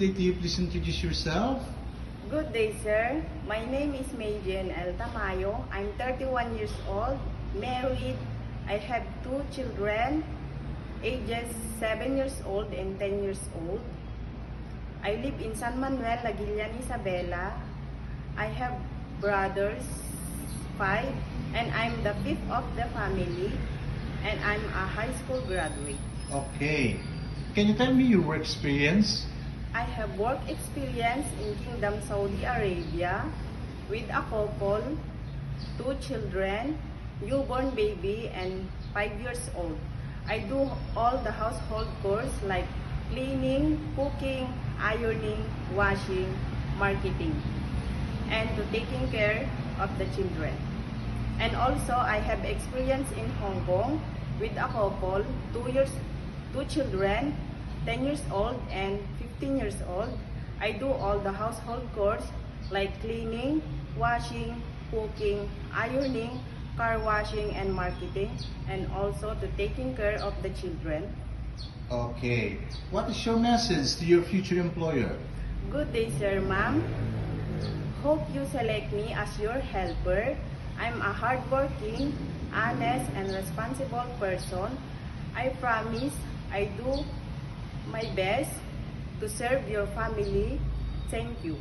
day to you. Please introduce yourself. Good day, sir. My name is Mayjen El Tamayo. I'm 31 years old, married. I have 2 children, ages 7 years old and 10 years old. I live in San Manuel, Laguilian, Isabela. I have brothers, 5, and I'm the 5th of the family, and I'm a high school graduate. Okay. Can you tell me your work experience? I have work experience in Kingdom Saudi Arabia with a couple, 2 children, newborn baby, and 5 years old. I do all the household chores like cleaning, cooking, ironing, washing, marketing, and to taking care of the children. And also, I have experience in Hong Kong with a couple, 2 children, 10 years old and 15 years old. I do all the household chores like cleaning, washing, cooking, ironing, car washing, and marketing, and also to taking care of the children. Okay. What is your message to your future employer? Good day, sir, ma'am. Hope you select me as your helper. I'm a hardworking, honest, and responsible person. I promise I do my best to serve your family. Thank you.